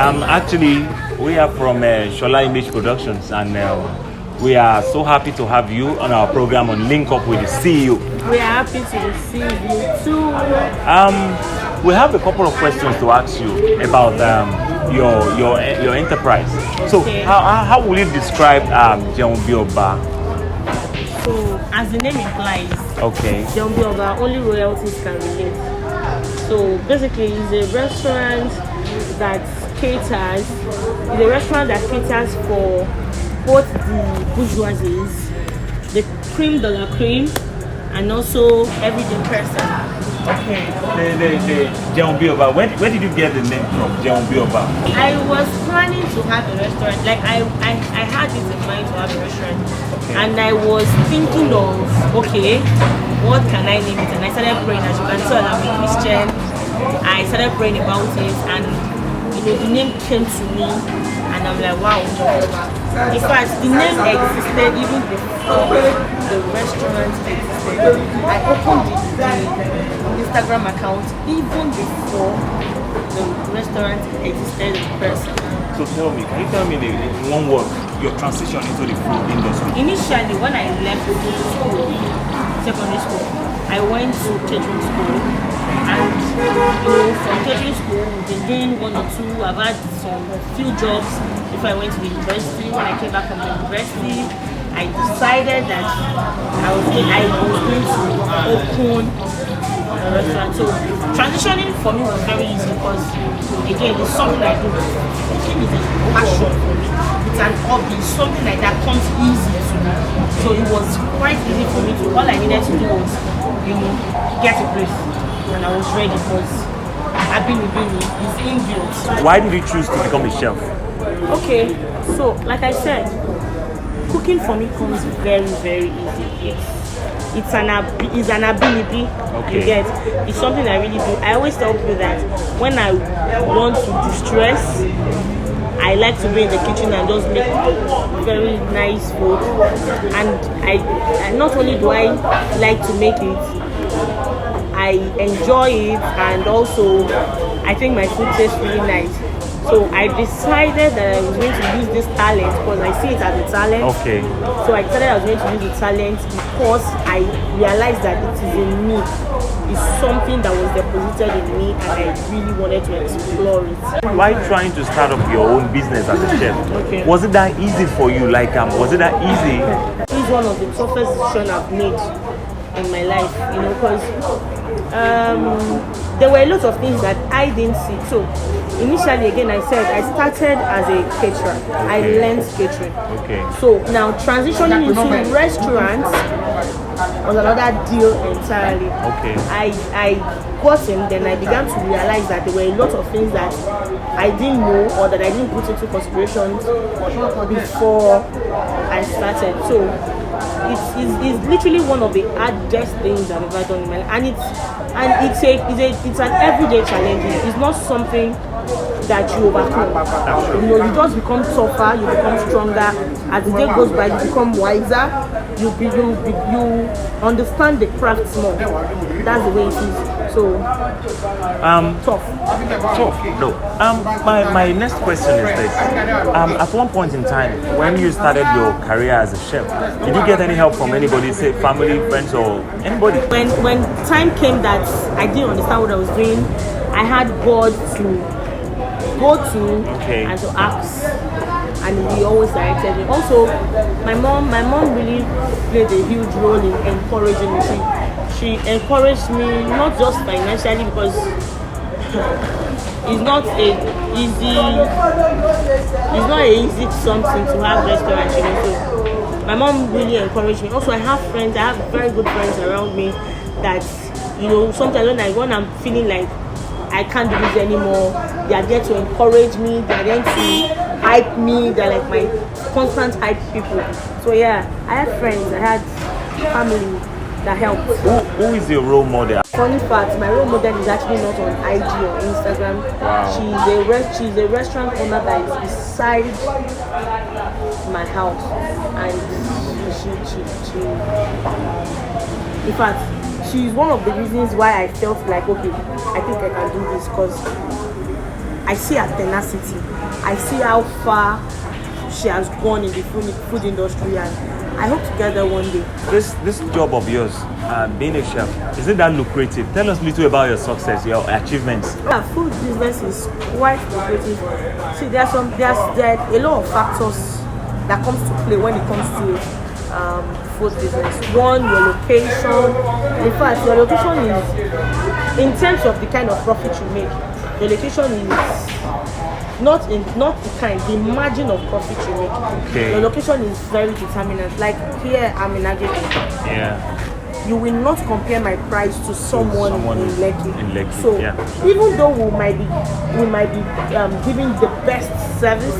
Actually, we are from Shola Image Productions, and we are so happy to have you on our program on Link Up with the CEO. We are happy to receive you too. We have a couple of questions to ask you about your enterprise. So, Okay. how will you describe Jeon Bioba? So, as the name implies, Okay. Jeon Bioba, only royalties can relate. So, basically, it's a restaurant that caters. It's a restaurant that caters for both the bourgeoisies, the cream de la cream, and also everyday person. Okay. The Jeon Bioba. Where did you get the name from, Jeon Bioba? I was planning to have a restaurant, like I had it in mind to have a restaurant, and I was thinking of, okay, what can I name it? And I started praying. As you can tell, I'm a Christian. I started praying about it, and the name came to me, and I'm like, wow. In fact, the name existed even before the restaurant existed. I opened the Instagram account even before the restaurant existed in person. So can you tell me in one word your transition into the food industry? Initially, when I left school, secondary school, I went to catering school, and from catering school, we've been doing one or two. I've had some few jobs before I went to the university. When I came back from the university, I decided that I was going to open a restaurant. So transitioning for me was very easy because, again, it's something I do. Cooking is a passion for me. It's an hobby. Something like that comes easy to me. So it was quite easy for me to. All I needed to do was, get a place, and I was ready because Abini is inbuilt. Why did you choose to become a chef? Okay, so like I said, cooking for me comes very, very easy. It's an ability. Okay. You get. It's something I really do. I always tell people that when I want to distress, I like to be in the kitchen and just make very nice food. And I not only do I like to make it, I enjoy it, and also I think my food tastes really nice. So I decided that I was going to use this talent because I see it as a talent. Okay. So I decided I was going to use the talent because I realized that it is in me. It's something that was deposited in me, and I really wanted to explore it. Why trying to start up your own business as a chef? Okay. Was it that easy for you? Was it that easy? It's one of the toughest decisions I've made in my life, because there were a lot of things that I didn't see. So initially, again, I said I started as a caterer. I learned catering. Okay. So now transitioning into restaurants was another deal entirely. Okay. I got in, then I began to realize that there were a lot of things that I didn't know or that I didn't put into consideration before I started. So it's literally one of the hardest things I've ever done in my life, and it's an everyday challenge. It's not something that you overcome. You just become tougher, you become stronger. As the day goes by, you become wiser. You understand the craft more. That's the way it is. So tough. No. My next question is this. At one point in time, when you started your career as a chef, did you get any help from anybody, say family, friends, or anybody? When time came that I didn't understand what I was doing, I had God to go to and to ask, and he always directed me. Also, my mom really played a huge role in encouraging me. She encouraged me not just financially, because it's not a easy something to have restaurants. So my mom really encouraged me. Also, I have friends. I have very good friends around me that sometimes when I'm feeling like I can't do this anymore, they are there to encourage me, they are there to hype me, they're like my constant hype people. So yeah, I had friends, I had family that helped. Who is your role model? Funny fact, my role model is actually not on IG or Instagram. Wow. She's a restaurant owner that is beside my house, and she in fact, she's one of the reasons why I felt like, okay, I think I can do this, because I see her tenacity. I see how far she has gone in the food industry, and I hope to get there one day. This job of yours, being a chef, is it that lucrative? Tell us a little about your success, your achievements. Yeah, food business is quite lucrative. See, there are a lot of factors that comes to play when it comes to food business. One, your location. In fact, your location is, in terms of the kind of profit you make, your location is not the margin of profit you make. Okay. Your location is very determinant. Like here, I'm in Agege. Yeah. You will not compare my price to someone in Lekki. So yeah. even though we might be giving the best service,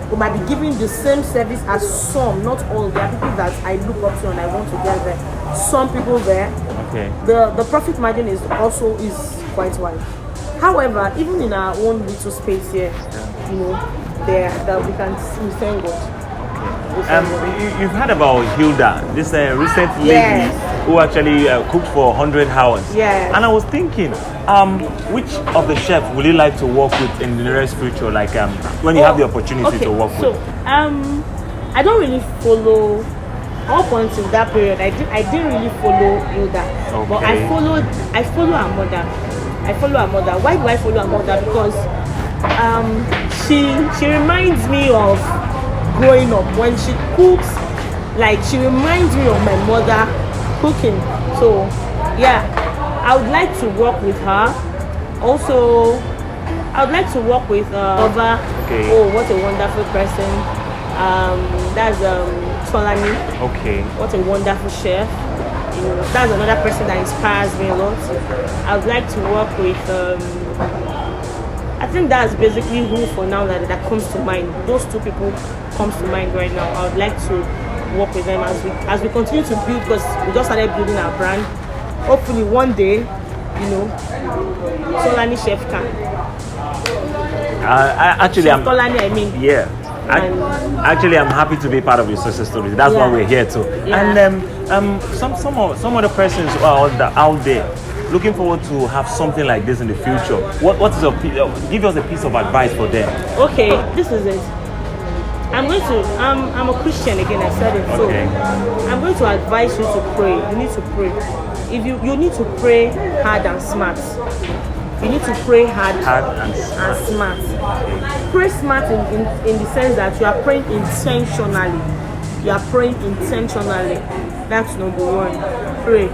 we might be giving the same service as some, not all. There are people that I look up to and I want to get there. Some people there. Okay. The profit margin is quite wide. However, even in our own little space here, you know, that we thank God. You've heard about Hilda, this recent lady who actually cooked for 100 hours. Yeah. And I was thinking, which of the chefs would you like to work with in the nearest future? Like when you have the opportunity to work with. So, I don't really follow. Up until that period, I didn't really follow Hilda, but I follow her mother. Why do I follow her mother? Because she reminds me of growing up. When she cooks, like, she reminds me of my mother cooking. So yeah, I would like to work with her. Also, I would like to work with Ova. Okay. Oh, what a wonderful person. That's Tolani. Okay. What a wonderful chef. You know, that's another person that inspires me a lot. I would like to work with I think that's basically who for now that comes to mind. Those two people comes to mind right now. I would like to work with them as we continue to build, because we just started building our brand. Hopefully one day, you know, Tolani Chef can. Tolani, I mean. Yeah. I'm happy to be part of your success story. That's why we're here too. Yeah. And some other persons who are out there looking forward to have something like this in the future. What is give us a piece of advice for them? Okay, this is it. I'm a Christian again. I said it. So I'm going to advise you to pray. You need to pray. If you need to pray hard and smart. You need to pray hard and smart. Pray smart in the sense that you are praying intentionally. You are praying intentionally. That's number one. Pray.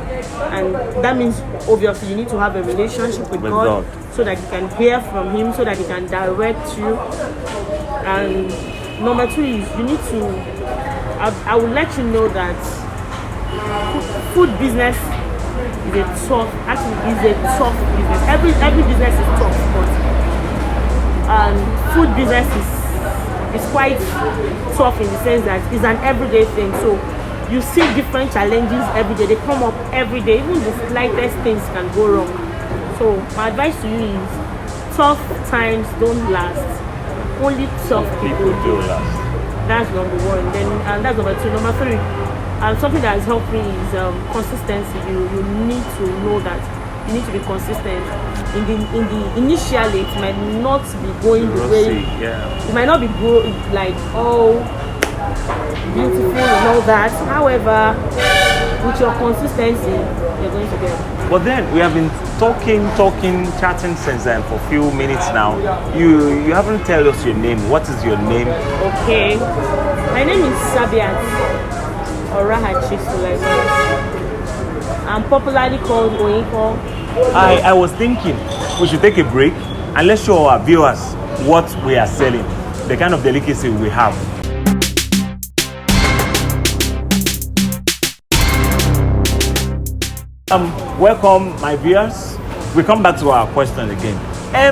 And that means obviously you need to have a relationship with God so that you can hear from Him, so that He can direct you. And number two is you need to, I will let you know that food business is a tough business. Every business is tough, but food business is quite tough in the sense that it's an everyday thing. So you see different challenges every day. They come up every day. Even the slightest things can go wrong. So my advice to you is tough times don't last. Only tough people do last. That's number one. And that's number two. Number three. Something that has helped me is consistency. You need to know that you need to be consistent. In the initially, it might not be going the way. It might not be like beautiful and all that. However, with your consistency, you're going to get it. But then we have been talking, chatting since then for a few minutes now. You haven't tell us your name. What is your name? Okay, my name is Sabiat Orahachi Sulaiman. I'm popularly called Oyinko. I was thinking we should take a break and let's show our viewers what we are selling, the kind of delicacy we have. Welcome, my viewers. We come back to our question again.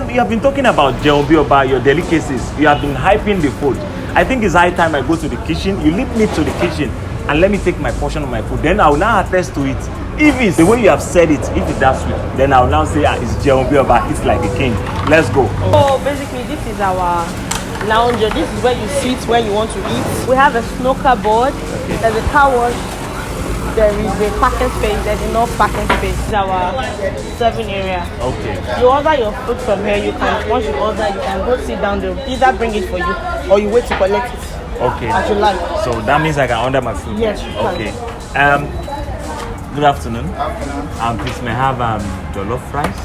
You have been talking about Jeonbioba, your delicacies. You have been hyping the food. I think it's high time I go to the kitchen. You lead me to the kitchen and let me take my portion of my food. Then I will now attest to it. If it's the way you have said it, if it's that sweet, then I will now say it's Jeonbioba. It's like a king. Let's go. So basically, this is our lounger. This is where you sit when you want to eat. We have a snooker board. There's a car wash. there is a parking space, there's enough parking space. This is our serving area. Okay. You order your food from here, you can, once you order, you can go sit down there, either bring it for you or you wait to collect it. Okay. As you like. So that means I can order my food. Yes, you can. Okay. Good afternoon. Please may I have jollof rice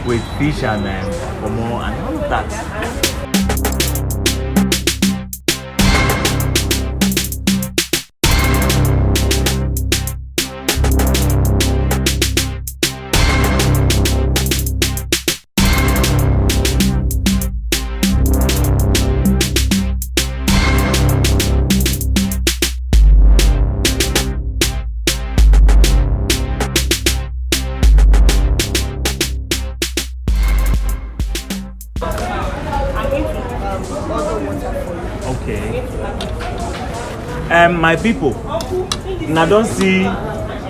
with fish and pomo and all of that. Okay. My people, now don't see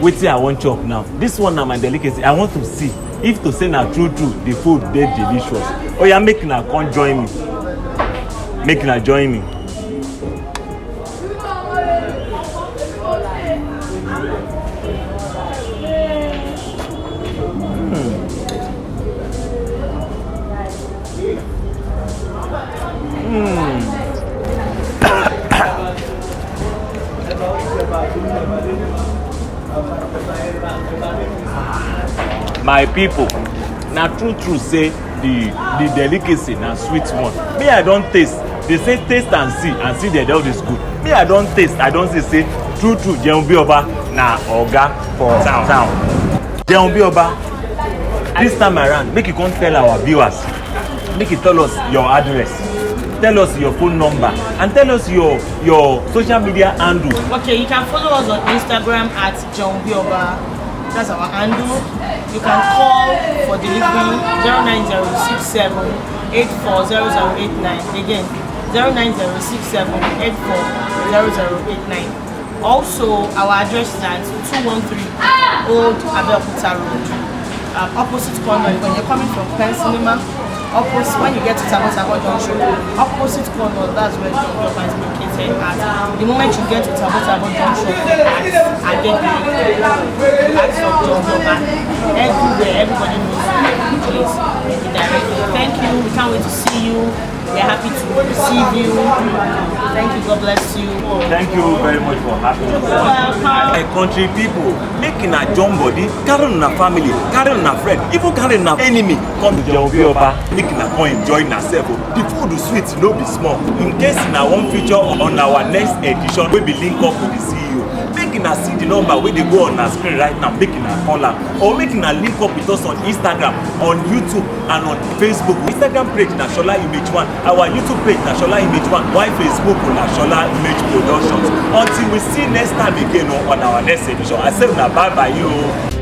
wetin I want chop now. This one na my delicacy. I want to see if to say na true the food dey delicious. Oh yeah, make una come join me. Make una join me. My people, na true say the delicacy na sweet one. Me I don taste. They say taste and see the health is good. Me I don taste. I don say true Jeun Bi Oba na oga for town. Jeun Bi Oba, this time around, make you come tell our viewers, make you tell us your address, tell us your phone number, and tell us your social media handle. Okay, you can follow us on Instagram at Jeun Bi Oba. That's our handle. You can call for delivery 09067840089. Again, 09067840089. Also, our address is at 213 Old Abeokuta Road, opposite corner. When you're coming from Penn Cinema, opposite when you get to Tabotabo Junction, opposite corner, that's where the job is located at. The moment you get to Tabotabo Junction, at that's of Jeun Bi Oba. Everywhere, everybody knows the place. Thank you. We can't wait to see you. We're happy to receive you. Thank you. God bless you. Thank you very much for having us. Welcome. My country people, making a join body, carrying a family, carrying a friend, even carrying an enemy. Come to Jeun Bi Oba, making a point, enjoying ourselves. The food is sweet, no be small. In case na one feature on our next edition, we be link up with the CEO. Making a see the number where they go on our screen right now, making a call am, or making a link up with us on Instagram, on YouTube, and on Facebook. Instagram page na Shola Image 1, our YouTube page na Shola Image 1, while Facebook na Shola Image Productions. Until we see next time again on our next edition. I say na bye bye you.